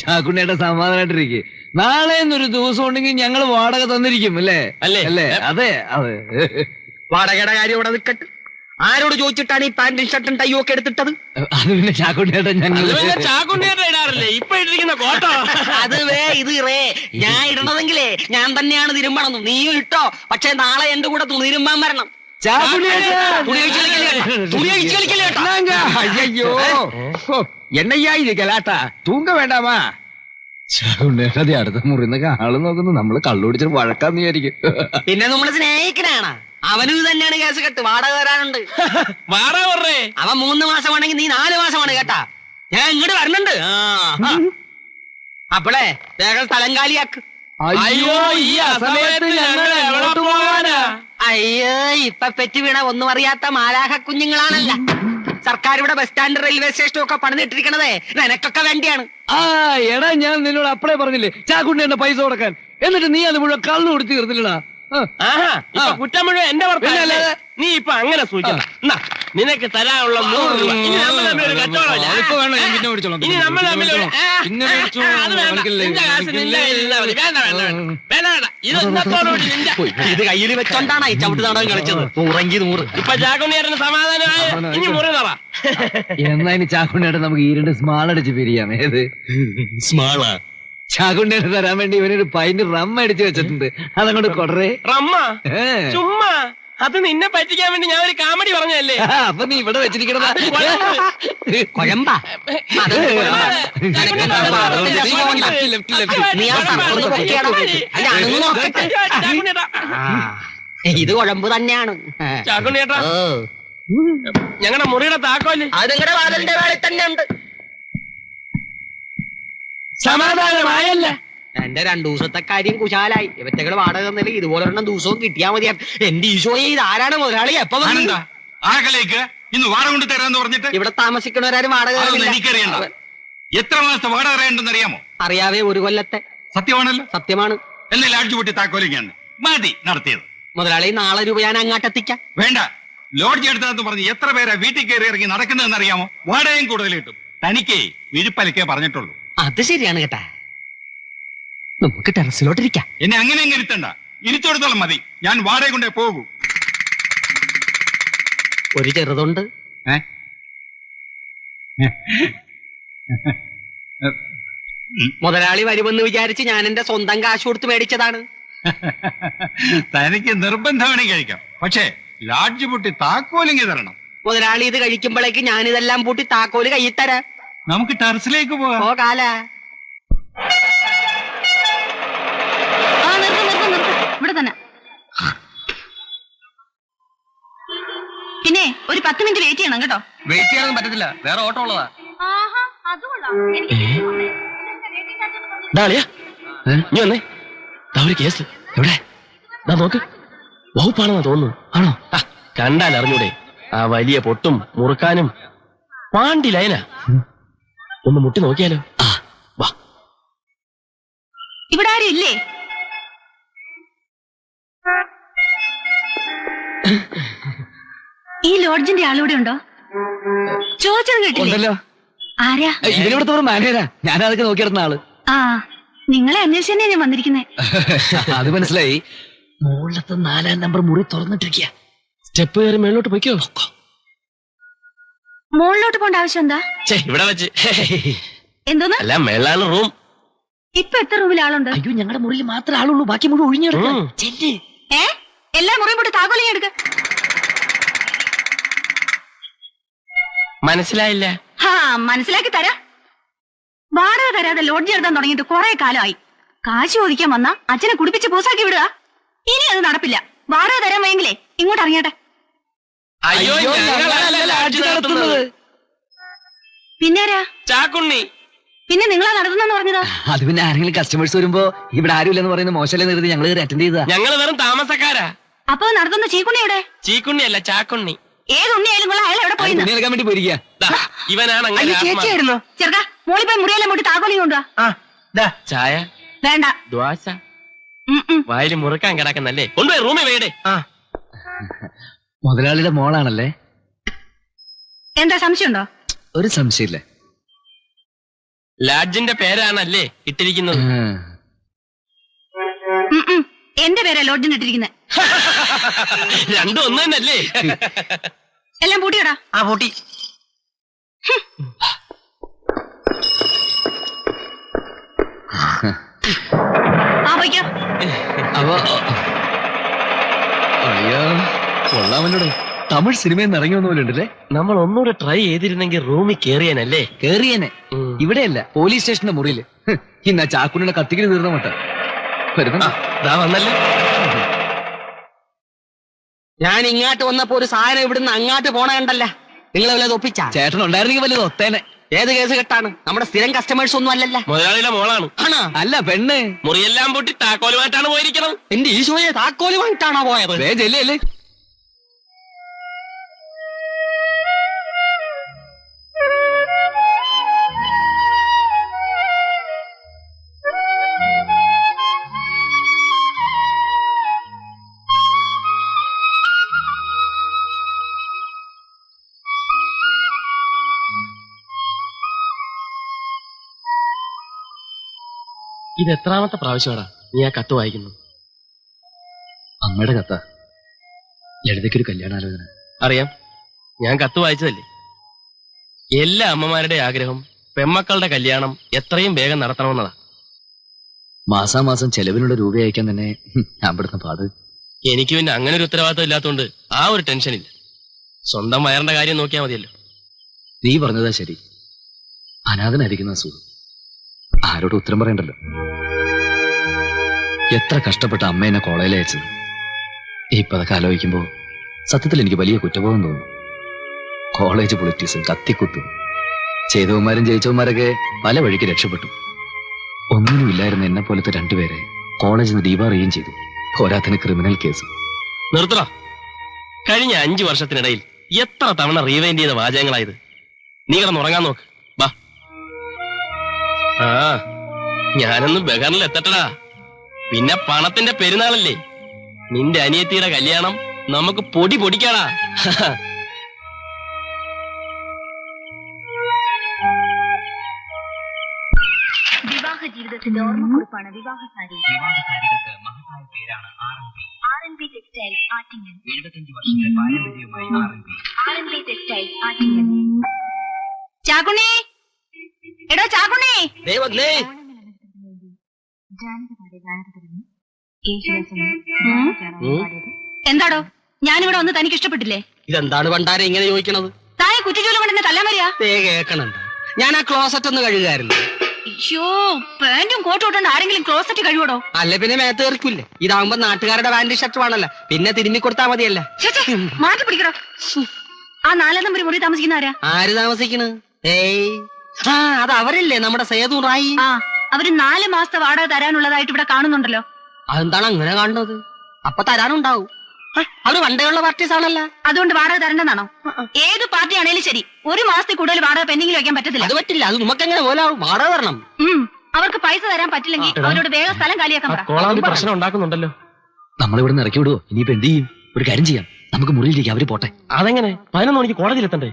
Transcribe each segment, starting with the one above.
ചാക്കുണ്ണിയുടെ സമാധാനായിട്ടിരിക്കെ. നാളെ എന്നൊരു ദിവസം ഉണ്ടെങ്കിൽ ഞങ്ങൾ വാടക തന്നിരിക്കും അല്ലേ? അല്ലേ? അതെ അതെ. വാടകയുടെ കാര്യം ഇവിടെ നിൽക്കട്ടെ. ആരോട് ചോദിച്ചിട്ടാണ് ഈ പാന്റും ഷർട്ടും ടൈയും ഒക്കെ എടുത്തിട്ടത്? അത് പിന്നെ ചാക്കുണ്ണിയേട്ടൻ ഞങ്ങൾ ചാക്കുണ്ണിയുടെ ഇടാറില്ലേ ഇപ്പൊ ഇട്ടിരിക്കുന്ന കോട്ടോ? അത് ഇത് ഞാൻ ഇടണതെങ്കിലേ ഞാൻ തന്നെയാണ് തിരുമ്പണം. നീയും ഇട്ടോ, പക്ഷെ നാളെ എന്റെ കൂടെ തുണി തിരുമ്പാൻ വരണം. അയ്യോ എണ്ണയ്യായി കലാട്ടാ തൂങ്ക വേണ്ടാമാ. ചാക്കുണ്ണിയേട്ട അടുത്ത മുറിന്നൊക്കെ ആള് നോക്കുന്നു. നമ്മള് കള്ളുപിടിച്ചിട്ട് വഴക്കാന്ന് വിചാരിക്കും. പിന്നെ നമ്മള് സ്നേഹിക്കണാണ്. അവനും ഇത് തന്നെയാണ് കേസ് കെട്ട്. വാടക തരാനുണ്ട്. വാടക പറഞ്ഞേ അവൻ 3 മാസമാണെങ്കിൽ നീ 4 മാസമാണ് കേട്ടാ. ഞാൻ ഇങ്ങോട്ട് വരണുണ്ട്. അപ്പളേ വേഗം സ്ഥലം കാലിയാക്ക്. അയ്യോ ഈ അസമയത്ത് ഞങ്ങൾ എവിടെ പോവാനാ? അയ്യോ ഇപ്പൊ പെറ്റി വീണ ഒന്നും അറിയാത്ത മാലാഹ കുഞ്ഞുങ്ങളാണല്ല. സർക്കാർ ഇവിടെ ബസ് സ്റ്റാൻഡ് റെയിൽവേ സ്റ്റേഷനും ഒക്കെ പണിതിട്ടിരിക്കണതേ നിനക്കൊക്കെ വേണ്ടിയാണ്. എടാ ഞാൻ നിന്നോട് അപ്പളേ പറഞ്ഞില്ലേ ചാക്കുണ്ണിയുടെ പൈസ കൊടുക്കാൻ. എന്നിട്ട് നീ അത് മുഴുവൻ കള്ളു കൊടുത്ത് തീർന്നില്ലടാ. കുറ്റം മുഴുവൻ എന്റെ ഭർത്താവല്ലേ? നീ ഇപ്പൊ അങ്ങനെ സൂചിക്കണം. നിനക്ക് തരാനുള്ള 100 രൂപ. ഇനി നമ്മൾ തമ്മിൽ ഒരു കച്ചവടമില്ല. ഇനി നമ്മൾ തമ്മിൽ ഇത് കയ്യിൽ വെച്ചോണ്ടാണ് ഈ ചവിട്ട് നാടകം കളിച്ചത്. 100 ഇപ്പൊ ചാക്കുണ്ണിയേട്ടന് സമാധാനമായ ഇനി മുറി തറ. എന്നാ ഇനി ചാക്കുണ്ണിയേട്ടൻ നമുക്ക് ഈ 2 സ്മാൾ അടിച്ച് പിരിയാം. ഏത് സ്മാളാ? ചാക്കുണ്ണിയേട്ടൻ തരാൻ വേണ്ടി ഇവനൊരു പൈന്റ് റം അടിച്ചു വെച്ചിട്ടുണ്ട്. അതങ്ങോട്ട് കൊടറേ. റമ്മ ചുമ്മാ അത് നിന്നെ പറ്റിക്കാൻ വേണ്ടി ഞാൻ ഒരു കാമഡി പറഞ്ഞല്ലേ. അപ്പൊ നീ ഇവിടെ വെച്ചിരിക്കണതാ കൊഴമ്പാ. ഇത് കുഴമ്പ് തന്നെയാണ് ചാക്കുണ്ണിയേട്ടാ. ഞങ്ങളുടെ മുറിയുടെ താക്കോല് അത് നിങ്ങളുടെ വാതിലിന്റെ വേളയിൽ തന്നെ ഉണ്ട്. സമാധാനമായല്ല. എന്റെ 2 ദിവസത്തെ കാര്യം കുശാലായി. ഇവറ്റകള് വാടക തന്നില്ല. ഇതുപോലെ 1 ദിവസവും കിട്ടിയാ മതിയാ. എന്റെ ഈശോയെ ഇതാരാണ് മുതലാളി? എപ്പോ ആകലേക്ക് ഇന്ന് വാടക കൊണ്ട് തരാന്ന് പറഞ്ഞിട്ട് ഇവിടെ താമസിക്കണവരാരും വാടക എനിക്കറിയണ്ട. എത്ര മാസത്തെ വാടക അറിയണ്ടെന്ന് അറിയാമോ? അറിയാവേ. 1 കൊല്ലത്തെ. സത്യമാണല്ലോ. സത്യമാണ്. എന്നെ ലാഡ്ജ് പൊട്ടി താക്കോലിക്കാന്ന് മതി നടത്തിയത്. മുതലാളി നാളെ രൂപ ഞാൻ അങ്ങാട്ടെത്തിക്കാം. വേണ്ട. ലോഡ്ജ് എടുത്തതെന്ന് പറഞ്ഞ് എത്ര പേരാ വീട്ടിൽ കയറി ഇറങ്ങി നടക്കുന്നതെന്ന് അറിയാമോ? വാടകയും കൂടുതൽ കിട്ടും. തനിക്കേ വിഴുപ്പലക്കേ പറഞ്ഞിട്ടുള്ളൂ. അത് ശരിയാണ് കേട്ടാ. നമുക്ക് ടെറസിലോട്ടിരിക്കാം. എന്നെ അങ്ങനെ അങ്ങ് ഇരുത്തണ്ട. ഇരിച്ചോടത്തോളം മതി. ഞാൻ വാടക കൊണ്ടേ പോകൂ. ഒരു ചെറുതുണ്ട്. മുതലാളി വരുമെന്ന് വിചാരിച്ച് ഞാൻ എന്റെ സ്വന്തം കാശ് കൊടുത്ത് മേടിച്ചതാണ്. തനിക്ക് നിർബന്ധമാണെങ്കിൽ കഴിക്കാം. പക്ഷേ ലാഡ്ജ് പൊട്ടി താക്കോലിങ്ങി തരണം. മുതലാളി ഇത് കഴിക്കുമ്പോഴേക്ക് ഞാനിതെല്ലാം പൂട്ടി താക്കോല് കയ്യിൽ തരാം. നമുക്ക് ടെറസിലേക്ക് പോകാം. ഓ കാല ഇവിടെ തന്നെ. പിന്നെ ഒരു 10 മിനിറ്റ് വെയിറ്റ് ചെയ്യണം കേട്ടോ. വെയിറ്റ് ചെയ്യാനൊന്നും പറ്റത്തില്ല. വേറെ ഓട്ടോ ഉള്ളതാ. നീ വന്നേ. ഒരു കേസ് എവിടെ നോക്ക്. വകുപ്പാണെന്നാ തോന്നുന്നു. ആണോ? കണ്ടാൽ അറിഞ്ഞൂടെ? ആ വലിയ പൊട്ടും മുറുക്കാനും പാണ്ടി ലൈനാ. ഒന്ന് മുട്ടി നോക്കിയാലോ? വാ. ഇവിടെ ആരും ഇല്ലേ? ഈ ലോഡ്ജിന്റെ ആളിവിടെ ഉണ്ടോ? ചോദിച്ചത് കേട്ടില്ലല്ലോ. ആരാ? ഇതിനിവിടുത്തെ ഒരു മാനേജരാ. ഞാനതൊക്കെ നോക്കിയിരുന്ന ആള്. ആ നിങ്ങളെ അന്വേഷിച്ച് തന്നെയാ ഞാൻ വന്നിരിക്കുന്നേ. അത് മനസ്സിലായി. മുകളിലത്തെ 4-ാം നമ്പർ മുറി തുറന്നിട്ടിരിക്കുക. സ്റ്റെപ്പ് കയറി മേളിലോട്ട് പോയിക്കോ. മുകളിലോട്ട് പോണ്ട ആവശ്യം എന്താ? ഇവിടെ വെച്ച് എന്തോന്ന്? അല്ല മേളാണ് റൂം. ഇപ്പൊ എത്ര റൂമിൽ ആളുണ്ട്? അയ്യോ ഞങ്ങളുടെ മുറിയിൽ മാത്രമേ ആളുള്ളൂ. ബാക്കി മുഴുവൻ ഒഴിഞ്ഞെടുക്കും. എല്ലാ മുറിയും പോട്ട് താക്കോലിങ് എടുക്ക. മനസ്സിലായില്ല. മനസ്സിലാക്കി തരാ. വാടക തരാതെ ലോഡ്ജ് എടുത്താൻ തുടങ്ങിയിട്ട് കുറെ കാലമായി. കാശ് ചോദിക്കാൻ വന്നാ അച്ഛനെ കുടിപ്പിച്ച് പൂസാക്കി വിടുക. ഇനി അത് നടപ്പില്ല. വാടക തരാൻ വയ്യെങ്കിലേ ഇങ്ങോട്ട് ഇറങ്ങിയട്ടെ. പിന്നാരാ? ചാക്കുണ്ണി. പിന്നെ നിങ്ങളാ നടത്തുന്നെന്ന് പറഞ്ഞതാ. അത് പിന്നെ ആരെങ്കിലും കസ്റ്റമേഴ്സ് വരുമ്പോ ഇവിടെ ആരുമില്ലെന്ന് പറയുന്ന മോശമല്ലേ നിർത്തി ഞങ്ങൾ അറ്റൻഡ് ചെയ്താ. ഞങ്ങൾ വെറും താമസക്കാരാ. അപ്പൊ നടത്തുന്ന ചീക്കുണ്ണി എവിടെ? ചീക്കുണ്ണി അല്ല ചാക്കുണ്ണി. ഏത് ഉണ്ണിയായാലും അയാൾ എവിടെ പോയി? എടുക്കാൻ വേണ്ടി പോയിരിക്കുക. ഇവനാണ് ചേച്ചിയായിരുന്നു. ചെറുക്ക മോളി പോയി മുറിയെല്ലാം പോയിട്ട് താക്കോലിങ് കൊണ്ടുവാ. ചായ വേണ്ട. ദ്വാശ വായിൽ മുറുക്കാൻ കിടക്കുന്നല്ലേ. കൊണ്ടുപോയി റൂമിൽ വേടേ. മുതലാളിയുടെ മോളാണല്ലേ? എന്താ സംശയമുണ്ടോ? ഒരു സംശയമില്ല. ലാഡ്ജിന്റെ പേരാണല്ലേ ഇട്ടിരിക്കുന്നത്? എന്റെ പേരാ ലോഡ്ജിന് ഇട്ടിരിക്കുന്നത്. രണ്ടും ഒന്ന് തന്നെയല്ലേ? എല്ലാം പൂട്ടിയോടാ. ആ പൂട്ടി. ആ പോയിക്കോ. അയ്യോ കൊള്ളാമല്ലോടെ, തമിഴ് സിനിമയിൽ നിന്ന് ഇറങ്ങി വന്ന പോലെ ഉണ്ടല്ലേ. നമ്മൾ ഒന്നുകൂടെ ട്രൈ ചെയ്തിരുന്നെങ്കിൽ റൂമിൽ കേറിയാനല്ലേ? കേറിയനെ. ഇവിടെയല്ല, പോലീസ് സ്റ്റേഷന്റെ മുറിയില്. ഇന്ന് ആ ചാക്കുണ്ണിയുടെ കത്തിക്കല് തീർന്ന മട്ട വരുന്ന വന്നല്ലേ. ഞാൻ ഇങ്ങോട്ട് വന്നപ്പോ ഒരു സാധനം ഇവിടുന്ന് അങ്ങോട്ട് പോണ കണ്ടല്ല. നിങ്ങൾ വല്ലത് ഒപ്പിച്ചാ? ചേട്ടൻ ഉണ്ടായിരുന്നെങ്കിൽ വല്ലത് ഒത്തേനെ. ഏത് കേസ് കെട്ടാണ്? നമ്മുടെ സ്ഥിരം കസ്റ്റമേഴ്സ് ഒന്നും അല്ലല്ല. മുതലാളിയുടെ മോളാണ്. ആണോ? അല്ല പെണ്ണ്. മുറിയെല്ലാം പൂട്ടി താക്കോലുമായിട്ടാണ് പോയിരിക്കണം. എന്റെ ഈശോയെ, താക്കോല് വാങ്ങിട്ടാണോ പോയത്? അല്ലേ? ഇത് എത്രാമത്തെ പ്രാവശ്യമാടാ നീ ആ കത്ത് വായിക്കുന്നു? അമ്മയുടെ കത്ത. ലളിതയ്ക്കൊരു കല്യാണാലോചന. അറിയാം, ഞാൻ കത്ത് വായിച്ചതല്ലേ. എല്ലാ അമ്മമാരുടെ ആഗ്രഹം പെമ്മക്കളുടെ കല്യാണം എത്രയും വേഗം നടത്തണമെന്നതാ. മാസാമാസം ചെലവിനുള്ള രൂപ അയക്കാൻ തന്നെ ഞാൻ പെടുന്ന പാട്. എനിക്ക് പിന്നെ അങ്ങനെ ഒരു ഉത്തരവാദിത്വം ഇല്ലാത്തതുകൊണ്ട് ആ ഒരു ടെൻഷനില്ല. സ്വന്തം വയറിന്റെ കാര്യം നോക്കിയാൽ മതിയല്ലോ. നീ പറഞ്ഞതാ ശരി. അനാഥനായിരിക്കുന്ന സുഖം ആരോട് ഉത്തരം പറയണ്ടല്ലോ. എത്ര കഷ്ടപ്പെട്ട അമ്മേനെ കോളേജിൽ അയച്ചത്. ഇപ്പൊ അതൊക്കെ ആലോചിക്കുമ്പോ സത്യത്തിൽ എനിക്ക് വലിയ കുറ്റബോധം തോന്നുന്നു. കോളേജ് പൊളിറ്റിക്സും കത്തിക്കുത്തും ചെയ്തവന്മാരും ജയിച്ചവന്മാരൊക്കെ പല വഴിക്ക് രക്ഷപ്പെട്ടു. ഒന്നിനുമില്ലായിരുന്ന എന്നെ പോലത്തെ രണ്ടുപേരെ കോളേജിൽ നിന്ന് ഡീബാർ ചെയ്യുകയും ചെയ്തു. പോരാത്തിന് ക്രിമിനൽ കേസ്. നിർത്തണ. കഴിഞ്ഞ 5 വർഷത്തിനിടയിൽ എത്ര തവണ റീവൈൻഡ് ചെയ്ത വാചകങ്ങളായത്. നീ കിടന്നുറങ്ങാൻ നോക്ക്. വാ. ആ ഞാനൊന്ന് ബഹറിൽ എത്തട്ടടാ. പിന്നെ പണത്തിന്റെ പെരുന്നാളല്ലേ. നിന്റെ അനിയത്തിയുടെ കല്യാണം നമുക്ക് പൊടിക്കാടാ. വിവാഹ ജീവിതത്തിന്റെ ഓർമ്മക്കുറിപ്പാണ് വിവാഹ സാരി. വിവാഹസാരികൾക്ക് മഹത്തായ പേരാണ് R&B ടെക്സ്റ്റൈൽസ് ആറ്റിങ്ങൽ. 75 വർഷത്തെ പാരമ്പര്യവുമായി R&B ടെക്സ്റ്റൈൽസ് ആറ്റിങ്ങൽ. ചാക്കുണ്ണി, എടോ ചാക്കുണ്ണി. എന്താടോ ഞാനിവിടെ വന്ന് തനിക്ക് ഇഷ്ടപ്പെട്ടില്ലേ? ഇതെന്താണ് പണ്ടാരെ ഇങ്ങനെ ചോദിക്കണത്? താനെ കുറ്റിച്ചോലും കൊണ്ട് എന്നെ തല്ലാൻ വരിക? കേക്കണുണ്ട്. ഞാൻ ആ ക്ലോസറ്റ് ഒന്ന് കഴുകായിരുന്നു. അയ്യോ, പാന്റും കോട്ടും ഇട്ടുകൊണ്ട് ആരെങ്കിലും ക്ലോസറ്റ് കഴിവോടോ? അല്ല പിന്നെ മേത്ത് കയറിക്കൂല്ലേ. ഇതാവുമ്പോ നാട്ടുകാരുടെ പാന്റ് ഷർട്ട് വേണല്ലോ, പിന്നെ തിരുമ്മി കൊടുത്താ മതിയല്ല. മാറ്റി പിടിക്കടോ. ആ 4 നമ്പർ മുറി താമസിക്കുന്നവരാ? ആര് താമസിക്കണ്? ഏയ്, ആ അത് അവരല്ലേ, നമ്മുടെ സേതു റായി. ആ, അവര് 4 മാസത്തെ വാടക തരാനുള്ളതായിട്ട് ഇവിടെ കാണുന്നുണ്ടല്ലോ. അതെന്താണ് അങ്ങനെ കാണുന്നത്? അപ്പൊ തരാനുണ്ടാവും. അവര് പണ്ടേയുള്ള പാർട്ടീസ് ആണല്ലോ. അതുകൊണ്ട് വാടക തരണ്ടെന്നാണോ? ഏത് പാർട്ടി ആണേലും ശരി, 1 മാസത്തിൽ കൂടുതൽ വാടക പെൻഡിങ്ങിൽ വെക്കാൻ പറ്റത്തില്ല. അത് പറ്റില്ല. അത് നമുക്കെങ്ങനെ പോലാവും? വാടക തരണം. അവർക്ക് പൈസ തരാൻ പറ്റില്ലെങ്കിൽ അവരോട് വേഗം സ്ഥലം കാലിയാക്കാൻ പറ. കോളാമ്പി പ്രശ്നം ഉണ്ടാക്കുന്നുണ്ടല്ലോ. നമ്മളിവിടെ നിന്ന് ഇറക്കി വിടുവോ? ഇനിയിപ്പോ എന്ത് ചെയ്യും? ഒരു കാര്യം ചെയ്യാം, നമുക്ക് മുറിയിലേക്ക് അവര് പോട്ടെ. അതെങ്ങനെ? 11 മണിക്ക് കോടതിയിലെത്തണ്ടേ?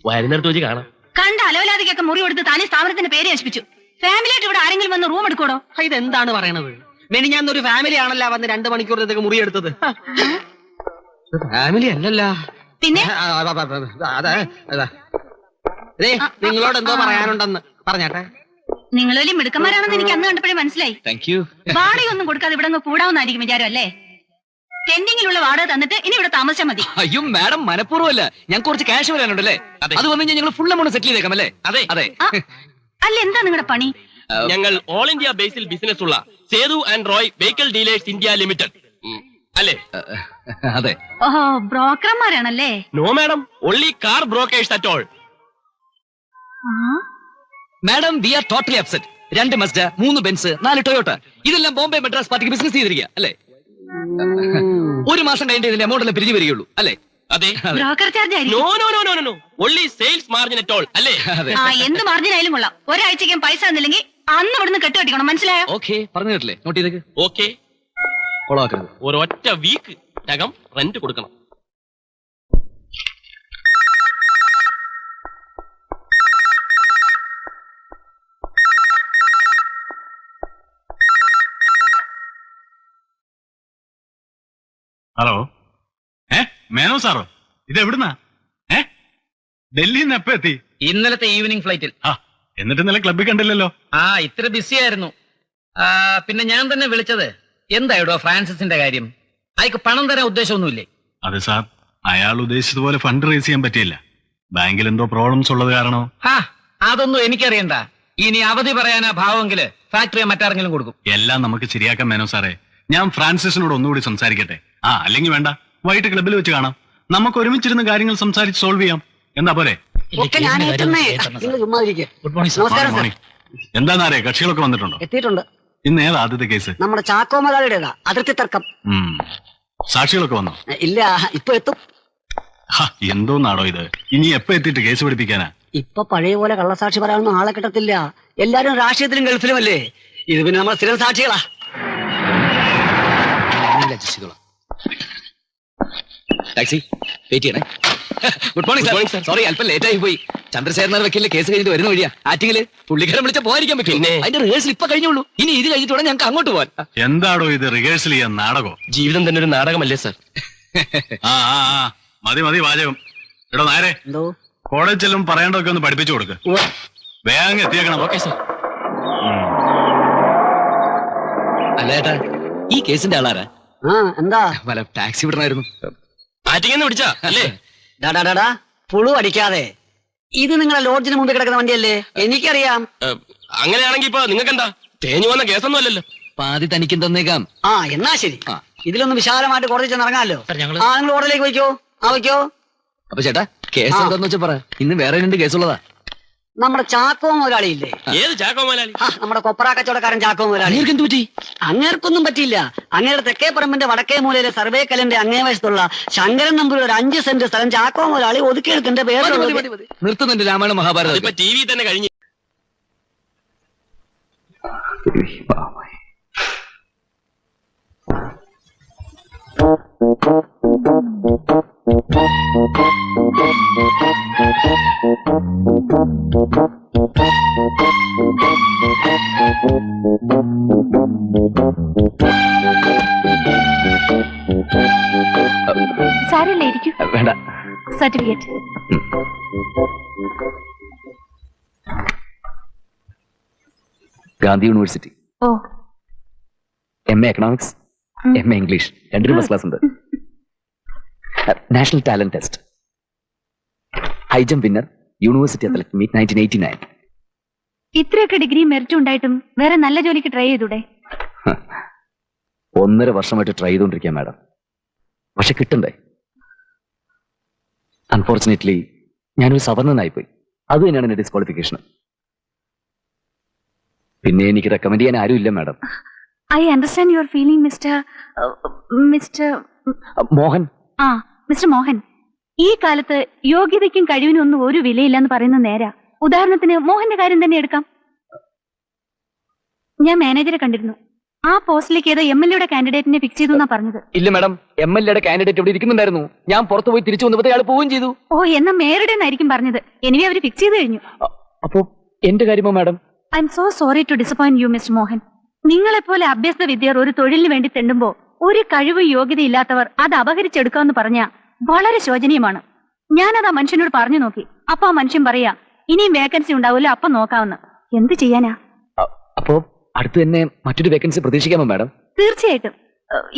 വരുന്നിടത്ത് വെച്ച് കാണാം. കണ്ട അലവലാതിക്കൊക്കെ മുറി കൊടുത്ത് താനേ സ്ഥാപനത്തിന്റെ പേര് നശിപ്പിച്ചു. ഫാമിലിയായിട്ട് ഇവിടെ ആരെങ്കിലും വന്ന് റൂം എടുക്കോടോ? ഇതെന്താണ് പറയണത്? മെനിഞ്ഞാന്നൊരു ഫാമിലി ആണല്ലോ വന്ന് 2 മണിക്കൂറത്തേക്ക് മുറി എടുത്തത്. ഫാമിലി അല്ലല്ല. പിന്നെ നിങ്ങളോട് എന്തോ പറയാനുണ്ടെന്ന് പറഞ്ഞാട്ടെ. നിങ്ങൾ വലിയ മിടുക്കന്മാരാണെന്ന് എനിക്ക് അന്ന് കണ്ടപ്പോഴേ മനസ്സിലായി. വാടകയൊന്നും കൊടുക്കാതെ ഇവിടെ കൂടാവുന്നായിരിക്കും വിചാരം അല്ലേ? ടെൻഡിങ്ങിലുള്ള വാടക തന്നിട്ട് ഇനി ഇവിടെ താമസിച്ചാൽ മതി. അയ്യോ മാഡം, മനഃപൂർവ്വമല്ല. ഞാൻ കുറച്ച് ക്യാഷ് വരാനുണ്ടല്ലേ, അത് വന്നു കഴിഞ്ഞാൽ ഞങ്ങൾ ഫുൾ എമൗണ്ട് സെറ്റിൽ ചെയ്തേക്കാം അല്ലേ? അതെ അതെ. അല്ല, എന്താ നിങ്ങളുടെ പണി? ഞങ്ങൾ ഓൾ ഇന്ത്യ ബേസിൽ ബിസിനസ് ഉള്ള Sethu and Roy vehicle dealers India limited അല്ലേ? അതെ. ഓഹോ, ബ്രോക്കർമാരാണല്ലേ? No madam, only car brokers at all. Madam, we are totally upset. 2 Mazda, 3 Benz, 4 Toyota, ഇതെല്ലാം ബോംബെ മദ്രാസ് പാർട്ടിക്ക് ബിസിനസ് ചെയ്തിരിക്കുക അല്ലേ? 1 മാസം കഴിഞ്ഞിട്ട് ഇതിന്റെ എമൗണ്ട് എല്ലാം പിരിഞ്ഞു വരികയുള്ളൂ അല്ലേ? അതെ. ബ്രോക്കർ ചാർജ് നോ ആയിരിക്കും. No no no no only sales margin at all അല്ലേ? ആ, എന്ത് മാർജിൻ ആയാലും കൊള്ളാം. ഒരാഴ്ചയ്ക്കും പൈസ തന്നില്ലെങ്കിൽ അന്ന് ഇവിടുന്ന് കെട്ടുകെട്ടിക്കണം, മനസ്സിലായോ? ഓക്കെ, പറഞ്ഞു കേട്ടില്ലേ? നോട്ട് ചെയ്തേക്ക്. ഓക്കെ, കൊളാക്കരുത്. ഒരൊറ്റ വീക്ക് നകം റെന്റ് കൊടുക്കണം. ഹലോ മേനോ സാറോ ഇത് എവിടുന്നാ ഡൽഹിയിൽ നിന്ന് എപ്പോ എത്തി? ഇന്നലത്തെ ഈവനിങ് ഫ്ലൈറ്റിൽ. എന്നിട്ട് ഇന്നലെ ക്ലബ്ബിൽ കണ്ടില്ലല്ലോ. ഇത്ര ബിസി ആയിരുന്നു. പിന്നെ ഞാൻ തന്നെ വിളിച്ചത് എന്തായിടോ ഫ്രാൻസിസിന്റെ കാര്യം? അയക്ക് പണം തരാൻ ഉദ്ദേശമൊന്നുമില്ലേ? അതെ സാർ, അയാൾ ഉദ്ദേശിച്ചതുപോലെ ഫണ്ട് റേസ് ചെയ്യാൻ പറ്റിയില്ല. ബാങ്കിൽ എന്തോ പ്രോബ്ലംസ് ഉള്ളത് കാരണോ? അതൊന്നും എനിക്കറിയണ്ട. ഇനി അവധി പറയാനാ ഭാവമെങ്കില് ഫാക്ടറിയെ മറ്റാരെങ്കിലും കൊടുക്കും. എല്ലാം നമുക്ക് ശരിയാക്കാൻ മേനോ സാറേ. ഞാൻ ഫ്രാൻസിസിനോട് ഒന്നുകൂടി സംസാരിക്കട്ടെ. അല്ലെങ്കിൽ വേണ്ട, വൈകിട്ട് ക്ലബ്ബിൽ വെച്ച് കാണാം. നമുക്ക് ഒരുമിച്ചിരുന്ന് കാര്യങ്ങൾ സംസാരിച്ച് സോൾവ് ചെയ്യാം. എന്താ പോലെ? Good morning. എന്താന്നറിയാ, കക്ഷികളൊക്കെ വന്നിട്ടുണ്ടോ? എത്തിയിട്ടുണ്ട്. ഇന്ന് ഏതാ ആദ്യത്തെ കേസ്? നമ്മുടെ ചാക്കോ മുതലാളിയുടേതാ, അതിർത്തി തർക്കം. സാക്ഷികളൊക്കെ വന്നോ? ഇല്ല, ഇപ്പൊ എത്തും. എന്തോന്നാടോ ഇത്? ഇനി എപ്പോ എത്തിയിട്ട് കേസ് പഠിപ്പിക്കാനാ? ഇപ്പൊ പഴയ പോലെ കള്ളസാക്ഷി പറയാനൊന്നും ആളെ കിട്ടത്തില്ല. എല്ലാരും രാഷ്ട്രീയത്തിലും ഗൾഫിലും അല്ലേ. ഇത് പിന്നെ നമ്മൾ സ്ഥിരം സാക്ഷികളാ. ടാക്സി വെയിറ്റ് ചെയ്യണേ. Good morning sir. സോറി, അല്പം ലേറ്റ് ആയി പോയി. ചന്ദ്രശേഖരൻ വക്കീലിന്റെ കേസ് കഴിഞ്ഞിട്ട് വരുന്ന വഴിയാ. ആറ്റിങ്ങില് പുള്ളിക്കാരൻ വിളിച്ച പോകാതിരിക്കാൻ പറ്റും. അതിന്റെ റിഹേഴ്സൽ ഇപ്പൊ കഴിഞ്ഞുള്ളൂ. ഇനി ഇത് കഴിഞ്ഞിട്ട് വേണം ഞങ്ങൾക്ക് അങ്ങോട്ട് പോവാൻ. എന്താടോ ഇത്, റിഹേഴ്സൽ ചെയ്യാൻ നാടകോ? ജീവിതം തന്നെ ഒരു നാടകമല്ലേ സാർ? മതി മതി വാചകം. എടോ നേരെ എന്തോ കോളേജ് ചെല്ലും പറയേണ്ടതൊക്കെ ഒന്ന് പഠിപ്പിച്ചു കൊടുക്ക്. വേഗം എത്തിയേക്കണം. Okay sir. അല്ല ഏട്ടാ, ഈ കേസിന്റെ ആളാരാ? എന്താ വല്ല ടാക്സി വിടണമായിരുന്നു. ആറ്റിങ്ങന്ന് പിടിച്ചാ അല്ലേ? ഡാ പുളു അടിക്കാതെ. ഇത് നിങ്ങളെ ലോഡ്ജിന് മുമ്പിൽ കിടക്കുന്ന വണ്ടിയല്ലേ? എനിക്കറിയാം. അങ്ങനെയാണെങ്കിൽ ഇപ്പൊ നിങ്ങൾക്ക് എന്താ തേഞ്ഞു വന്ന കേസൊന്നും അല്ലല്ലോ. പാതി തനിക്കും തന്നേക്കാം. എന്നാ ശരി. ഇതിലൊന്ന് വിശാലമായിട്ട് കോടതി ചെന്ന് ഇറങ്ങാമല്ലോ. നിങ്ങൾ ഓർഡറിലേക്ക് വയ്ക്കോ. വയ്ക്കോ. അപ്പൊ ചേട്ടാ, കേസ് എന്താന്ന് വെച്ചാ പറ. ഇന്ന് വേറെ 2 കേസുള്ളതാ. നമ്മുടെ ചാക്കോ മുതലാളി ഇല്ലേ? ഏത് ചാക്കോ മുതലാളി? നമ്മുടെ കൊപ്ര കച്ചവടക്കാരൻ ചാക്കോ മുതലാളി. എന്ത് പറ്റി? അങ്ങേർക്കൊന്നും പറ്റിയില്ല. അങ്ങയുടെ തെക്കേ പറമ്പിന്റെ വടക്കേ മൂലയിലെ സർവേ കല്ലിന്റെ അങ്ങേ വശത്തുള്ള ശങ്കരൻ നമ്പൂർ ഒരു 5 സെന്റ് സ്ഥലം ചാക്കോ മുതലാളി ഒതുക്കിയെടുത്തിന്റെ പേര് നിർത്തുന്നുണ്ട് രാമായണ മഹാഭാരതം. ഇപ്പൊ ടി വി തന്നെ കഴിഞ്ഞു. സാരല്ലേ, ഇരിക്കൂ. വേണ്ട. Certificate. Gandhi university. MA economics, MA English, 2 first class ഉണ്ട്. National talent test, high jump winner, university athlete meet 1989. ഇത്രയൊക്കെ ഡിഗ്രി മെറിറ്റ് ഉണ്ടായിട്ടും വേറെ നല്ല ജോലിക്ക് ട്രൈ ചെയ്തൂടെ? 1.5 വർഷമായിട്ട് ട്രൈ ചെയ്തോണ്ടിരിക്കുക മാഡം. പക്ഷെ കിട്ടണ്ടേ? അൺഫോർച്ചുനേറ്റ്ലി ഞാനൊരു സവർണനായിപ്പോയി. അത് തന്നെയാണ് എന്റെ ഡിസ്ക്വാളിഫിക്കേഷൻ. പിന്നെ എനിക്ക് റെക്കമെൻഡ് ചെയ്യാൻ ആരും ഇല്ല madam. I understand your feeling mister Mohan. Mister Mohan, ഈ കാലത്ത് യോഗ്യതയ്ക്കും കഴിവിനും ഒന്നും ഒരു വിലയില്ലെന്ന് പറയുന്നത് നേരാ. ഉദാഹരണത്തിന് മോഹന്റെ കാര്യം തന്നെ എടുക്കാം. ഞാൻ മാനേജറെ കണ്ടിരുന്നു. ആ പോസ്റ്റിലേക്ക് ഏതോ MLA കാൻഡിഡേറ്റിനെ ഫിക്സ് ചെയ്തു എന്നാ പറഞ്ഞത്. ഇല്ല മാഡം, MLA കാൻഡിഡേറ്റ് ഇവിടെ ഇരിക്കുന്നുണ്ടായിരുന്നു. ഞാൻ പുറത്തു പോയി തിരിച്ചു വന്നപ്പോൾ അയാൾ പോവുകയും ചെയ്തു. എന്നാ മേയറുടെ എന്നായിരിക്കും പറഞ്ഞത്. എനിവേ അവര് ഫിക്സ് ചെയ്ത് കഴിഞ്ഞു. അപ്പോ എന്റെ കാര്യമോ madam? I am so sorry to disappoint you mister Mohan. നിങ്ങളെപ്പോലെ അഭ്യസ്ത വിദ്യർ ഒരു തൊഴിലിന് വേണ്ടി തെണ്ടുമ്പോ ഒരു കഴിവ് യോഗ്യത ഇല്ലാത്തവർ അത് അപഹരിച്ചെടുക്കാമെന്ന് പറഞ്ഞ വളരെ ശോചനീയമാണ്. ഞാനത് ആ മനുഷ്യനോട് പറഞ്ഞു നോക്കി. അപ്പൊ ആ മനുഷ്യൻ പറയാ, ഇനിയും വേക്കൻസി ഉണ്ടാവില്ല, അപ്പൊ നോക്കാമെന്ന്. എന്ത് ചെയ്യാനാ? അപ്പോ അടുത്ത് തന്നെ മറ്റൊരു വേക്കൻസി പ്രതീക്ഷിക്കാമോ മാഡം? തീർച്ചയായിട്ടും.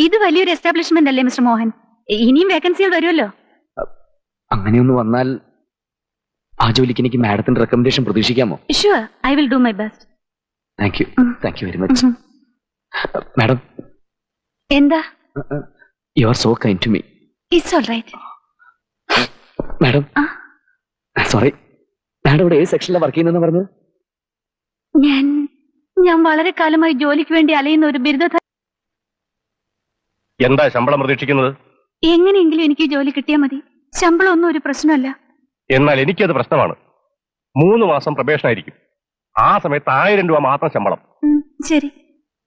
ഇത് വലിയൊരു എസ്റ്റാബ്ലിഷ്മെന്റ് അല്ലേ മിസ്റ്റർ മോഹൻ? ഇനിയും വേക്കൻസികൾ വരുമല്ലോ. അങ്ങനെയൊന്ന് വന്നാൽ ആ ജോലിക്ക് എനിക്ക് മാഡത്തിന്റെ റെക്കമെൻഡേഷൻ പ്രതീക്ഷിക്കാമോ? Sure, I will do my best. Thank you very much madam. എന്താ? You are so kind to me. It's all right. Madam, sorry, madam ഇവിടെ ഏത് സെക്ഷനിലാണ് വർക്ക് ചെയ്യുന്നതെന്ന് പറഞ്ഞത്? ഞാൻ വളരെ കാലമായി ജോലിക്ക് വേണ്ടി അലയുന്ന ഒരു ബിരുദധാരി. എന്താ ശമ്പളം പ്രതീക്ഷിക്കുന്നത്? എങ്ങനെയെങ്കിലും എനിക്ക് ജോലി കിട്ടിയാൽ മതി. ശമ്പളം ഒന്നും ഒരു പ്രശ്നമല്ല. എന്നാൽ എനിക്കത് പ്രശ്നമാണ്. 3 മാസം പ്രൊബേഷൻ ആയിരിക്കും. ആ സമയത്ത് 1000 രൂപ മാത്രം ശമ്പളം. ശരി.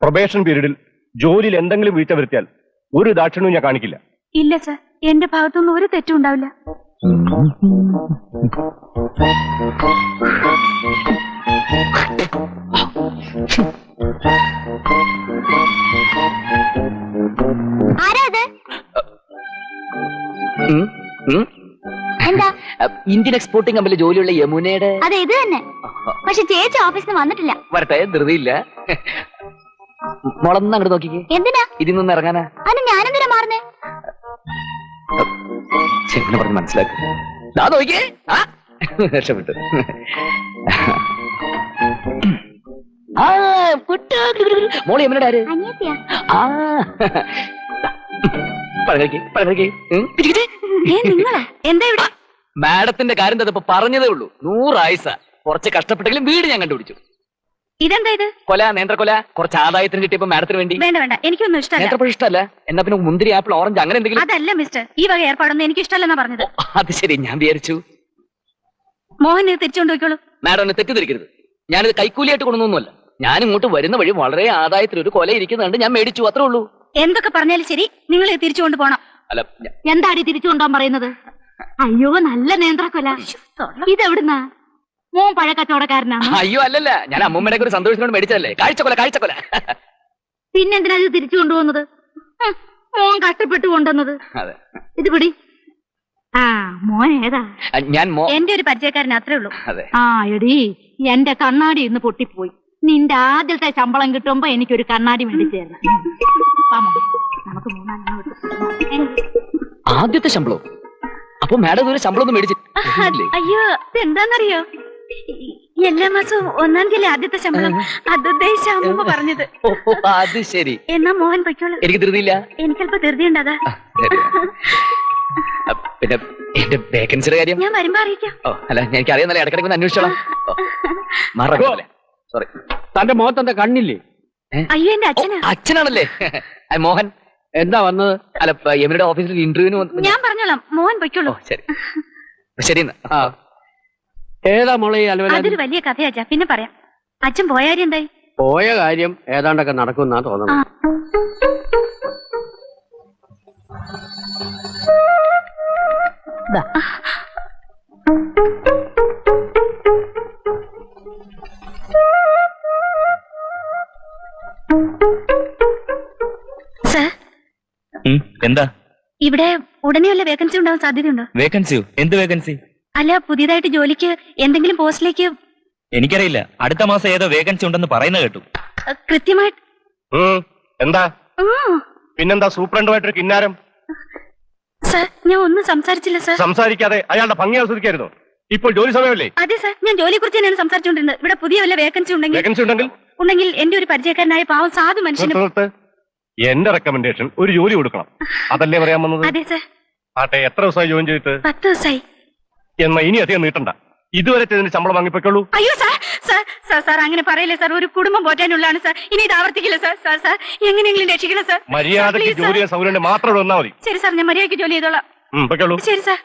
പ്രൊബേഷൻ പീരീഡിൽ ജോലിയിൽ എന്തെങ്കിലും വീഴ്ച വരുത്തിയാൽ ഒരു ദാക്ഷിണ്യവും ഞാൻ കാണിക്കില്ല. ഇല്ല സർ, എന്റെ ഭാഗത്തുനിന്ന് ഒരു തെറ്റും ഉണ്ടാവില്ല. ഇന്ത്യൻ എക്സ്പോർട്ടിംഗ് കമ്പനിയിൽ ജോലിയുള്ള യമുനയുടെ അതെ ഇത് തന്നെ. പക്ഷെ ചേച്ചി ഓഫീസിൽ നിന്ന് വന്നിട്ടില്ല. വരട്ടെ, ധൃതിയില്ല. മുളന്ന് അങ്ങോട്ട് നോക്കിക്കേ. എന്തിനാ? ഇതിൽ നിന്ന് ഇറങ്ങാനാ. അതിന് ഞാനെന്തിനാ മാറുന്നേ? ചെവിനെ പറഞ്ഞ് മനസ്സിലാക്കുക. നോക്കിയേ, രക്ഷപ്പെട്ടു. ആ മോളി യമുനയുടെ ആര്? അനിയത്തിയാ. ആ പഴകി. നിങ്ങളാ? എന്താ ഇവിടെ? മാഡത്തിന്റെ കാര്യം എന്താ ഇപ്പൊ പറഞ്ഞതേ ഉള്ളൂ. 100 ആയുസ. കുറച്ച് കഷ്ടപ്പെട്ടെങ്കിലും വീട് ഞാൻ കണ്ടുപിടിച്ചു. ഇതെന്താ ഇത്? കൊല, നേന്ത്രക്കൊല. കുറച്ച് ആദായത്തിന് കിട്ടിയപ്പോ മാഡത്തിന് വേണ്ടി. വേണ്ട, എനിക്കൊന്നും ഇഷ്ടമല്ല. നേന്ത്രപ്പഴം ഇഷ്ടമല്ല. എന്നാ പിന്നെ മുന്തിരി, ആപ്പിൾ, ഓറഞ്ച് അങ്ങനെ എന്തെങ്കിലും. അതല്ല മിസ്റ്റർ, ഈ വക ഏർപ്പാടൊന്നും എനിക്ക് ഇഷ്ടമല്ലെന്നാ പറഞ്ഞത്. അത് ശരി, ഞാൻ വിചാരിച്ചു. മോഹൻ ഇത് തിരിച്ചുകൊണ്ട് പോയിക്കോളൂ. മാഡം എന്നെ തെറ്റിദ്ധരിക്കരുത്. ഞാനിത് കൈക്കൂലിയായിട്ട് കൊണ്ടൊന്നുമല്ല. ഞാൻ ഇങ്ങോട്ട് വരുന്ന വഴി വളരെ ആദായത്തിൽ ഒരു കൊല ഇരിക്കുന്നുണ്ട്, ഞാൻ മേടിച്ചു, അത്രേ ഉള്ളൂ. എന്തൊക്കെ പറഞ്ഞാലും ശരി, നിങ്ങൾ തിരിച്ചു കൊണ്ടുപോകണം. അല്ല, എന്താടി തിരിച്ചു കൊണ്ടുപോകാൻ പറയുന്നത്? അയ്യോ, നല്ല നേന്ത്രക്കൊല. ഇതെവിടുന്നാ? മോൻ പഴക്കച്ചവടക്കാരനാണ്. അയ്യോ അല്ലല്ല, ഞാൻ അമ്മൂമ്മയുടെ ഒരു സന്തോഷത്തിനോട് മേടിച്ചതല്ലേ. കാഴ്ചക്കൊല. പിന്നെന്തിനാ ഇത് തിരിച്ചു കൊണ്ടുപോകുന്നത്? മോൻ കഷ്ടപ്പെട്ട് കൊണ്ടുവന്നത്. അതെ. ഇത് പിടി. ആ, മോൻ ഏതാ? ഞാൻ എന്റെ ഒരു പരിചയക്കാരൻ, അത്രേ ഉള്ളൂ. അതെ. ആ എടീ, എന്റെ കണ്ണാടി ഇന്ന് പൊട്ടിപ്പോയി. നിന്റെ ആദ്യത്തെ ശമ്പളം കിട്ടുമ്പോ എനിക്കൊരു കണ്ണാടി മേടിച്ചു തരണം. നമുക്ക് 3 ആദ്യത്തെ ശമ്പളം? അപ്പൊ മാഡം ഇതുവരെ ശമ്പളം ഒന്നും മേടിച്ചില്ല? അയ്യോ, എന്താന്നറിയോ, എല്ലാ മാസവും 1-ാം തീയതി ആദ്യത്തെ ശമ്പളം. അതുദ്ദേശിച്ച അമ്മ പറഞ്ഞത്. അത് ശരി. എന്നാ മോഹൻ പൊയ്ക്കോളൂ. എനിക്ക് ധൃതിയില്ല. എനിക്കല്പ ധൃതിയുണ്ട്, അതാ. പിന്നെ എന്റെ വേക്കൻസിയുടെ കാര്യം ഞാൻ വരുമ്പോ അറിയിക്കാം. ഓ അല്ല, എനിക്ക് അറിയാന്നല്ലേ, ഇടക്കിടക്ക് അന്വേഷിച്ചോളാം. മാറ. സോറി. തന്റെ മുഖത്തെന്താ കണ്ണില്ലേ? അയ്യോ, എന്റെ അച്ഛനാ. അച്ഛനാണല്ലേ? മോഹൻ എന്താ വന്നത്? അല്ല, യമുനയുടെ ഓഫീസിൽ ഇന്റർവ്യൂവിന്. ഞാൻ പറഞ്ഞോളാം, മോഹൻ പൊയ്ക്കോളൂ. ശരി ശരി. ഏതാ മോളെ ഈ അലവല? അതൊരു വലിയ കഥയാച്ചാ, പിന്നെ പറയാം. അച്ഛൻ പോയാര്യം എന്തായി? പോയ കാര്യം ഏതാണ്ടൊക്കെ നടക്കുന്നാ തോന്നുന്നത്. സർ, എന്താ ഇവിടെ ഉടനെയുള്ള വേക്കൻസി ഉണ്ടാവാൻ സാധ്യതയുണ്ടോ? വേക്കൻസിയോ? എന്ത് വേക്കൻസി? അല്ല, പുതിയതായിട്ട് ജോലിക്ക് എന്തെങ്കിലും പോസ്റ്റിലേക്ക്. എനിക്കറിയില്ല. അടുത്ത മാസം ഏതോ വേക്കൻസി ഉണ്ടെന്ന് പറയുന്ന കേട്ടു. കൃത്യമായിട്ട്. എന്താ പിന്നെന്താ സൂപ്രണ്ടുമായിട്ടൊരു കിന്നാരം? സർ, ഞാൻ ഒന്നും സംസാരിച്ചില്ല സർ. സംസാരിക്കാതെ അയാളുടെ ഭംഗി ആസ്വദിക്കായിരുന്നു. ഇപ്പോൾ ജോലി സമയമല്ലേ? അതെ സർ, ഞാൻ ജോലിയെ കുറിച്ച് തന്നെയാണ് സംസാരിച്ചുകൊണ്ടിരുന്നത്. ഇവിടെ പുതിയ വല്ല വേക്കൻസി വേക്കൻസി ഉണ്ടെങ്കിൽ എന്റെ ഒരു പരിചയക്കാരനായ പാവം സാധു മനുഷ്യന്. എന്റെ റെക്കമെൻഡേഷൻ ഒരു ജോലി കൊടുക്കണം, അതല്ലേ പറയാൻ വന്നത്? അതെ സർ. ആട്ടെ, എത്ര ദിവസമായി ജോയിൻ ചെയ്തിട്ട്? 10 ദിവസമായി. എന്നാ ഇനി അധികം നീട്ടണ്ട. ഇതുവരെ ചെയ്തതിന് ശമ്പളം വാങ്ങിപ്പോയ്ക്കുള്ളൂ. അയ്യോ സാർ, സാർ സാർ സാർ അങ്ങനെ പറയില്ലേ സാർ. ഒരു കുടുംബം പോറ്റാനുള്ളതാണ് സാർ. ഇനി ഇത് ആവർത്തിക്കില്ല സാർ. സാർ സാർ എങ്ങനെയെങ്കിലും രക്ഷിക്കണം സാർ. മര്യാദയ്ക്ക് ജോലി സൗകര്യം മാത്രം വന്നാൽ മതി. ശരി സാർ, ഞാൻ മര്യാദയ്ക്ക് ജോലി ചെയ്തോളാം. പൊയ്ക്കോളൂ. ശരി സാർ.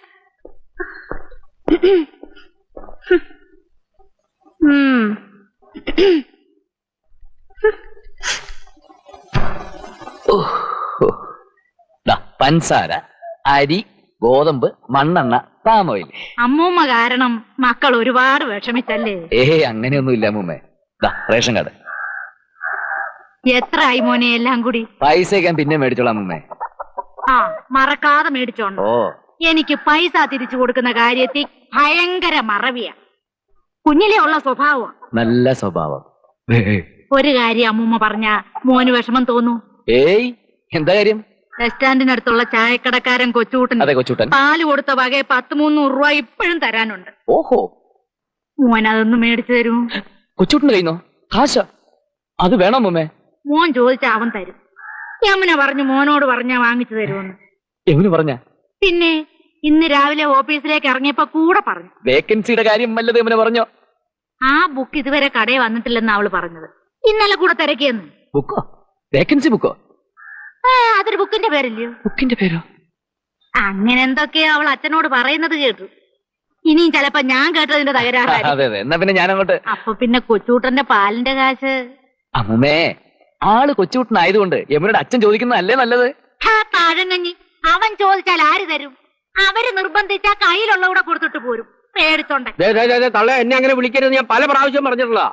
പഞ്ചസാര, അരി, ഗോതമ്പ്, മണ്ണെണ്ണ, പാം ഓയിൽ. അമ്മൂമ്മ കാരണം മക്കൾ ഒരുപാട് വിഷമിച്ചല്ലേ? അങ്ങനെയൊന്നും ഇല്ല അമ്മൂമ്മേ. റേഷൻ കാർഡ് എത്രയായി മോനെ എല്ലാം കൂടി? പൈസ പിന്നെ മേടിച്ചോളാം അമ്മൂമ്മേ. ആ, മറക്കാതെ മേടിച്ചോണ്ട്. ഓ, എനിക്ക് പൈസ തിരിച്ചു കൊടുക്കുന്ന കാര്യത്തിൽ ഭയങ്കര മറവിയാ. കുഞ്ഞിലെ ഉള്ള സ്വഭാവം. നല്ല സ്വഭാവം. ഒരു കാര്യം അമ്മൂമ്മ പറഞ്ഞ മോന് വിഷമം തോന്നൂ. ഏയ്, എന്താ കാര്യം? ബസ് സ്റ്റാൻഡിനടുത്തുള്ള ചായക്കടക്കാരൻ കൊച്ചുകൂട്ടൻ അതെ, കൊച്ചുകൂട്ടൻ പാല് കൊടുത്ത വകയെ 100-300 രൂപ ഇപ്പോഴും തരാനുണ്ട്. ഓഹോ, മോൻ അതൊന്ന് മേടിച്ചു തരൂ. കൊച്ചുകൂട്ടൻ കഴിയുന്നോ? കാശ അത് വേണം അമ്മൂമ്മേ. മോൻ ചോദിച്ചാ അവൻ തരും. യമുന പറഞ്ഞു മോനോട് പറഞ്ഞാ വാങ്ങിച്ചു തരുമെന്ന്. യമുന പറഞ്ഞ? പിന്നെ ഇന്ന് രാവിലെ ഓഫീസിലേക്ക് ഇറങ്ങിയപ്പോ കൂടെ പറഞ്ഞു. വേക്കൻസിയുടെ കാര്യം വല്ലത് യമുന പറഞ്ഞോ? ആ ബുക്ക് ഇതുവരെ കടയിൽ വന്നിട്ടില്ലെന്ന് അവള് പറഞ്ഞത്. ഇന്നലെ കൂടെ തിരക്കിയെന്ന്. ബുക്കോ? വേക്കൻസി ബുക്കോ? അതൊരു ബുക്കിന്റെ പേരല്ലയോ? ബുക്കിന്റെ പേരോ? അങ്ങനെ എന്തൊക്കെയോ അവൾ അച്ഛനോട് പറയുന്നത് കേട്ടു. ഇനിയും ചിലപ്പോ ഞാൻ കേട്ടതിന്റെ തകരാറായി. അതെ അതെ, എന്നാ പിന്നെ ഞാൻ അങ്ങോട്ട്. അപ്പൊ പിന്നെ കൊച്ചൂട്ടന്റെ പാലിന്റെ കാശ്. അമ്മൂമ്മേ, ആള് കൊച്ചുകൂട്ടനായതുകൊണ്ട് യമുനയുടെ അച്ഛൻ ചോദിക്കുന്നതല്ലേ നല്ലത്? താഴങ്ങഞ്ഞി അവൻ ചോദിച്ചാൽ ആര് തരും? അവര് നിർബന്ധിച്ചാ കയ്യിലുള്ള കൂടെ കൊടുത്തിട്ട് പോരും. പേടിച്ചോണ്ട തള്ള എന്നെ അങ്ങനെ വിളിക്കരുത്, ഞാൻ പല പ്രാവശ്യം പറഞ്ഞിട്ടുള്ള.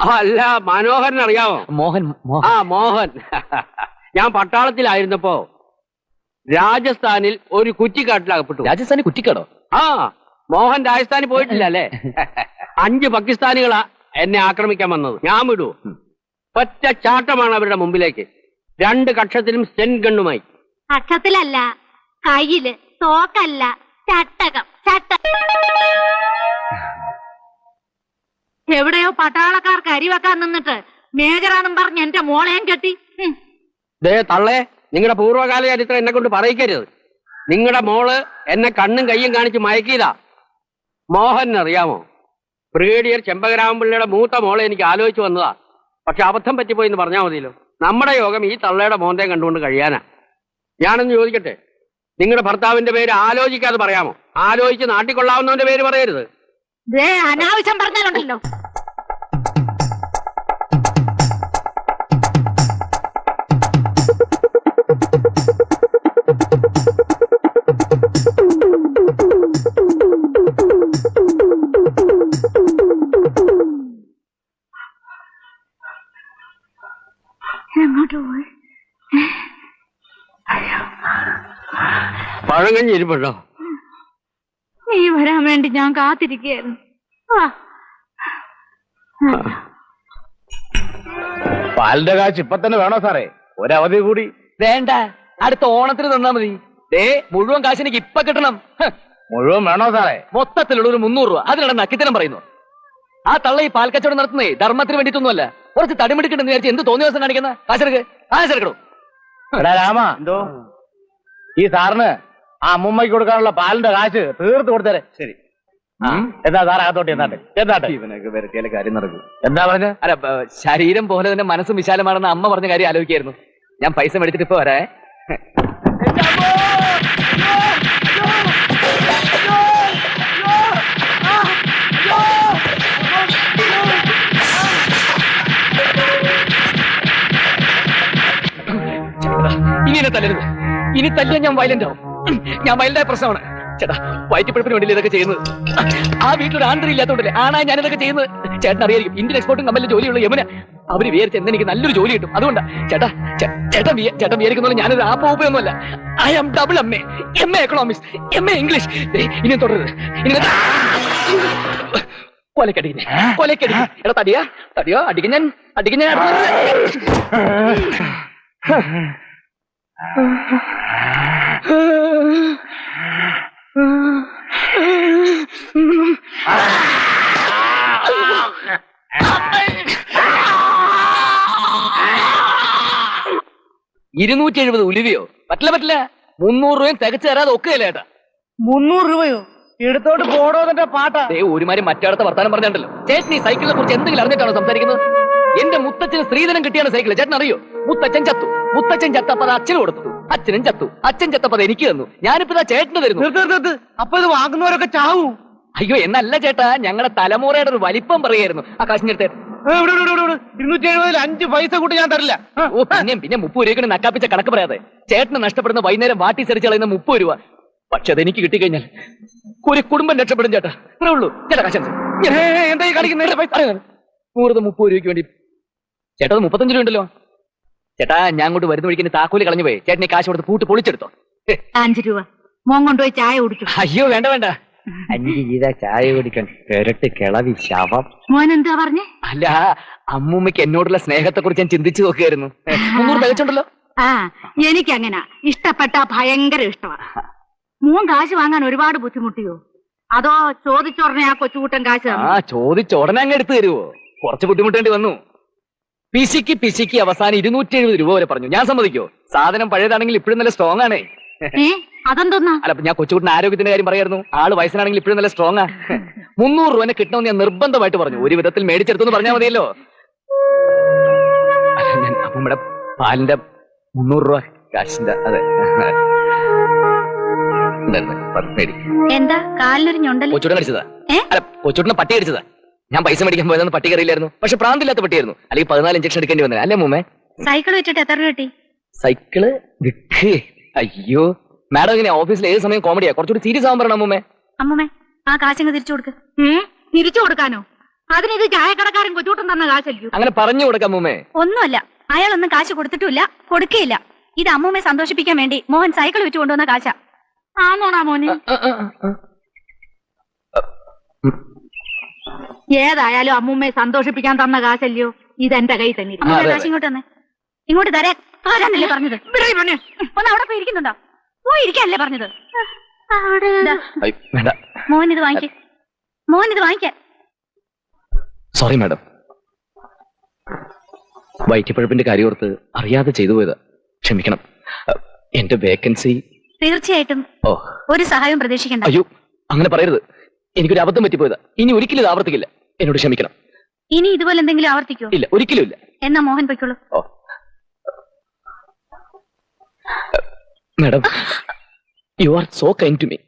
അല്ല, മനോഹരൻ അറിയാമോ? മോഹൻ. ആ, മോഹൻ. ഞാൻ പട്ടാളത്തിലായിരുന്നപ്പോ രാജസ്ഥാനിൽ ഒരു കുറ്റിക്കാട്ടിലകപ്പെട്ടു. രാജസ്ഥാനിൽ കുറ്റിക്കാടോ? ആ മോഹൻ രാജസ്ഥാനിൽ പോയിട്ടില്ല അല്ലേ? 5 പാകിസ്ഥാനികളാ എന്നെ ആക്രമിക്കാൻ വന്നത്. ഞാൻ വിടുവോ? ഒറ്റ ചാട്ടമാണ് അവരുടെ മുമ്പിലേക്ക്. 2 കക്ഷത്തിലും സ്റ്റെൻ ഗണ്ണുമായി. കക്ഷത്തിലല്ല, കയ്യില്, തോക്കല്ല, ചട്ടകം. എവിടെയോ പട്ടാളക്കാർക്ക് അരിവെക്കാൻ നിന്നിട്ട് മേജറാന്നും പറഞ്ഞ് എന്റെ മോളെയും കെട്ടി. ദേ തള്ളേ, നിങ്ങളുടെ പൂർവ്വകാല ചരിത്രം എന്നെ കൊണ്ട് പറയിക്കരുത്. നിങ്ങളുടെ മോള് എന്നെ കണ്ണും കയ്യും കാണിച്ച് മയക്കിയതാ. മോഹൻ അറിയാമോ? ബ്രിഗേഡിയർ ചെമ്പകരാമൻപിള്ളയുടെ മൂത്ത മോളെ എനിക്ക് ആലോചിച്ച് വന്നതാ. പക്ഷെ അബദ്ധം പറ്റിപ്പോയി എന്ന് പറഞ്ഞാൽ മതിയല്ലോ. നമ്മുടെ യോഗം ഈ തള്ളയുടെ മോന്തയും കണ്ടുകൊണ്ട് കഴിയാനാ. ഞാനൊന്ന് ചോദിക്കട്ടെ, നിങ്ങളുടെ ഭർത്താവിന്റെ പേര് ആലോചിക്കാതെ പറയാമോ? ആലോചിച്ച് നാട്ടിക്കൊള്ളാവുന്നവന്റെ പേര് പറയരുത്. അനാവശ്യം പറഞ്ഞാലുണ്ടല്ലോ. എങ്ങോട്ട് പോയി? പഴങ്കഞ്ഞി ഇരിപ്പുണ്ടോ? നീ വരാൻ വേണ്ടി ഞാൻ കാത്തിരിക്കുകയായിരുന്നു. പാലിന്റെ കാശ് ഇപ്പൊ തന്നെ വേണോ സാറേ? ഒരവധി കൂടി വേണ്ട, അടുത്ത ഓണത്തിന് തന്നാ മതി. മുഴുവൻ കാശ് എനിക്ക് ഇപ്പൊ കിട്ടണം. മുഴുവൻ വേണോ സാറേ? മൊത്തത്തിലുള്ള ഒരു 300 രൂപ. അതിനിടെ നക്കിത്തരം പറയുന്നു. ആ തള്ള ഈ പാൽക്കച്ചവടം നടത്തുന്നേ ധർമ്മത്തിന് വേണ്ടിയിട്ടൊന്നുമല്ല. കുറച്ച് തടിമെടുക്കണ്ടെന്ന് വിചാരിച്ച് എന്ത് തോന്നിയ ദിവസം കാണിക്കുന്ന കാശെടുക്കണോ? രാമ, എന്തോ ഈ സാറിന് ആ അമ്മൂമ്മയ്ക്ക് കൊടുക്കാനുള്ള പാലിന്റെ കാശ് തീർത്ത് കൊടുത്തേരെ. ശരി. എന്താ സാറേ അകത്തോട്ട് എന്നാട്ടെ ഇവനൊക്കെ വരുത്തിയാലേ കാര്യം നടക്കും. എന്താ പറഞ്ഞ? അല്ല, ശരീരം പോലെ തന്നെ മനസ്സും വിശാലമാണെന്ന് അമ്മ പറഞ്ഞ കാര്യം ആലോചിക്കായിരുന്നു. ഞാൻ പൈസ മേടിച്ചിട്ട് ഇപ്പൊ വരാ. ഇനി എന്നെ തല്ലരുത്. ഇനി തല്ലിയാൽ ഞാൻ വയലന്റ് ആവും. ഞാൻ വയലന്റായ പ്രശ്നമാണ് ചേട്ടാ. വയറ്റിപ്പഴപ്പിന് വേണ്ടി ഇതൊക്കെ ചെയ്യുന്നത്. ആ വീട്ടിലൊരു ആന്തരി ഇല്ലാത്തോണ്ടല്ലേ ആണായി ഞാൻ ഇതൊക്കെ ചെയ്യുന്നത്. ചേട്ടൻ അറിയായിരിക്കും, ഇന്ത്യൻ എക്സ്പോർട്ടും കമ്പനിയിൽ ജോലിയുള്ള യമുന. അവര് വിചാരിച്ച എനിക്ക് നല്ലൊരു ജോലി കിട്ടും. അതുകൊണ്ടാ ചേട്ടാ. ചേട്ടൻ വിചാരിക്കുന്ന ഞാനൊരു ആപ്പൊന്നുമല്ല. I am double MA economics, MA English. ഇനി തുടരുത്. ഇനി കൊലക്കടിക്കുന്നേ. എടാ തടിയോ അടിക്കും ഞാൻ. $270 ഉലുവയോ? പറ്റില്ല. 300 രൂപയും തികച്ചു തരാതെ ഒക്കുകയല്ല ചേട്ടാ. 300 രൂപയോ? എടുത്തോട്ട് പോടോ എന്റെ പാട്ടാ. ഒരുമാതിരി മറ്റടുത്ത വർത്താനം പറഞ്ഞിട്ടുണ്ടല്ലോ. ചേട്ടൻ ഈ സൈക്കിളിനെ കുറിച്ച് എന്തെങ്കിലും അറിഞ്ഞിട്ടാണോ സംസാരിക്കുന്നത്? എന്റെ മുത്തച്ഛന് സ്ത്രീധനം കിട്ടിയാണ് സൈക്കിൾ. ചേട്ടൻ അറിയോ? മുത്തച്ഛൻ ചത്തപ്പോ അത് അച്ഛന് കൊടുത്തു. അച്ഛനും ചത്തു. അച്ഛൻ ചത്തപ്പോ അത് എനിക്ക് തന്നു. ഞാനിപ്പോ ചേട്ടന് തരുന്നു. അപ്പൊ ഇത് വാങ്ങുന്നവരൊക്കെ ചാവൂ. അയ്യോ എന്നല്ല ചേട്ടാ, ഞങ്ങളുടെ തലമുറയുടെ ഒരു വലിപ്പം പറയായിരുന്നു. ആ കാശിന്റെ അടുത്ത് 270 5 പൈസ കൂട്ടി ഞാൻ തരില്ല. പിന്നെ 30 രൂപയ്ക്ക് നക്കാപ്പിച്ച കണക്ക് പറയാതെ. ചേട്ടന് നഷ്ടപ്പെടുന്ന വൈകുന്നേരം വാട്ടി സെറിച്ച് കളയുന്ന 30 രൂപ. പക്ഷെ അതെനിക്ക് കിട്ടിക്കഴിഞ്ഞാൽ ഒരു കുടുംബം രക്ഷപ്പെടും ചേട്ടാ. അത്രേ ഉള്ളൂ ചേട്ടാ. കാശ് എന്തായി കാണിക്കുന്നത്? 130 രൂപയ്ക്ക് വേണ്ടി ചേട്ടാ. 35 രൂപ ഉണ്ടല്ലോ ചേട്ടാ. ഞാൻ അങ്ങോട്ട് വരുന്ന വഴിക്ക് താക്കോല് കളഞ്ഞു പോയി. ചേട്ടനെ കാശ് കൊടുത്ത് പൂട്ട് പൊളിച്ചെടുത്തോ. 5 രൂപ മോൻ കൊണ്ടുപോയി ചായ കുടിക്കും. അയ്യോ വേണ്ട. 5 ചെയ്താ ചായ കുടിക്കാൻ കേരട്ട് കിളവി ശവം. മോൻ എന്താ പറഞ്ഞേ? അല്ല, അമ്മൂമ്മയ്ക്ക് എന്നോടുള്ള സ്നേഹത്തെ കുറിച്ച് ഞാൻ ചിന്തിച്ചു നോക്കിയായിരുന്നു. 300 തികച്ചുണ്ടല്ലോ. എനിക്കങ്ങനെ ഇഷ്ടപ്പെട്ട ഭയങ്കര ഇഷ്ടമാണ്. മോൻ കാശ് വാങ്ങാൻ ഒരുപാട് ബുദ്ധിമുട്ടിയോ? അതോ ചോദിച്ചോടനെ ആ കൊച്ചുകൂട്ടൻ കാശ്? ചോദിച്ചോടനെ അങ്ങ് എടുത്തു തരുവോ? കുറച്ച് ബുദ്ധിമുട്ടേണ്ടി വന്നു. പിശിക്ക് അവസാനം 270 രൂപ വരെ പറഞ്ഞു. ഞാൻ സമ്മതിക്കോ? സാധനം പഴയതാണെങ്കിൽ ഇപ്പോഴും നല്ല സ്ട്രോങ് ആണ്. അതെന്തോന്നാ? അല്ല, ഞാൻ കൊച്ചുകൂട്ടിന് ആരോഗ്യത്തിന്റെ കാര്യം പറയായിരുന്നു. ആള് വയസ്സനാണെങ്കിൽ ഇപ്പോഴും നല്ല സ്ട്രോങ് ആ. 300 രൂപനെ കിട്ടണമെന്ന് ഞാൻ നിർബന്ധമായിട്ട് പറഞ്ഞു. ഒരു വിധത്തിൽ മേടിച്ചെടുത്തു പറഞ്ഞാൽ മതിയല്ലോ. നമ്മുടെ പാലിന്റെ 300 രൂപ കാശിന്റെ. അതെ, എന്താ കാലിനൊരു ഞൊണ്ടല്ലോ? കൊച്ചുടൻ അടിച്ചതാ. അല്ല, കൊച്ചുട്ടിനെ പട്ടി അടിച്ചതാ. ഞാൻ പൈസ മേടിക്കാൻ പോയതെന്ന് പട്ടി കറിയില്ലായിരുന്നു. പക്ഷെ പ്രാന്തില്ലാത്ത പട്ടിയായിരുന്നു. അല്ലെങ്കിൽ 14 ഇഞ്ചക്ഷൻ എടുക്കേണ്ടി വന്നത് അല്ലേ മൂമ്മേ? സൈക്കിൾ വെച്ചിട്ട് എത്ര രൂപ കിട്ടി? സൈക്കിള് വിട്ട്. അയ്യോ മാഡം, ഇങ്ങനെ ഓഫീസിൽ ഏത് സമയം കോമഡിയാ. കുറച്ചുകൂടി സീരിയസ് ആവാൻ പറയണം അമ്മൂമ്മേ. അമ്മൂമ്മേ ആ കാശങ്ങ് തിരിച്ചു കൊടുക്ക്. തിരിച്ചു കൊടുക്കാനോ? അതിനിത് ചായക്കടക്കാരൻ കൊച്ചുകൂട്ടൻ തന്ന കാശല്ലോ. അങ്ങനെ പറഞ്ഞു കൊടുക്കാം അമ്മൂമ്മേ. ഒന്നുമല്ല, അയാളൊന്നും കാശ് കൊടുത്തിട്ടില്ല, കൊടുക്കുകയില്ല. ഇത് അമ്മൂമ്മയെ സന്തോഷിപ്പിക്കാൻ വേണ്ടി മോഹൻ സൈക്കിൾ വെച്ച് കൊണ്ടുവന്ന കാശാ. ആണോണാ മോന്? ഏതായാലും അമ്മൂമ്മയെ സന്തോഷിപ്പിക്കാൻ തന്ന കാശല്ലയോ ഇതെന്റെ കൈ തന്നെ കാശ് ഇങ്ങോട്ട് തന്നെ ഇങ്ങോട്ട് തരാൻ ആരാന്നല്ലേ പറഞ്ഞത് ഒന്ന് അവിടെ പോയി ഇരിക്കുന്നുണ്ടോ പോയി ഇരിക്കാനല്ലേ പറഞ്ഞത് വേണ്ട. മോഹൻ ഇത് വാങ്ങിക്കേ മോഹൻ ഇത് വാങ്ങിക്കാൻ സോറി മാഡം, വയറ്റിപ്പഴപ്പിന്റെ കാര്യം ഓർത്ത് അറിയാതെ ചെയ്തു പോയതാ, ക്ഷമിക്കണം. എന്റെ വേക്കൻസി. തീർച്ചയായിട്ടും ഓ ഒരു സഹായം പ്രതീക്ഷിക്കണ്ട. അയ്യോ, അങ്ങനെ പറയരുത്. എനിക്കൊരു അബദ്ധം പറ്റിപ്പോയതാ, ഇനി ഒരിക്കലും ഇത് ആവർത്തിക്കില്ല. എന്നോട് ക്ഷമിക്കണം. ഇനി ഇതുപോലെ എന്തെങ്കിലും ആവർത്തിക്കോ? ഇല്ല, ഒരിക്കലും ഇല്ല. എന്നാ മോഹൻ പൊയ്ക്കോളൂ. Oh madam, you are so kind to me.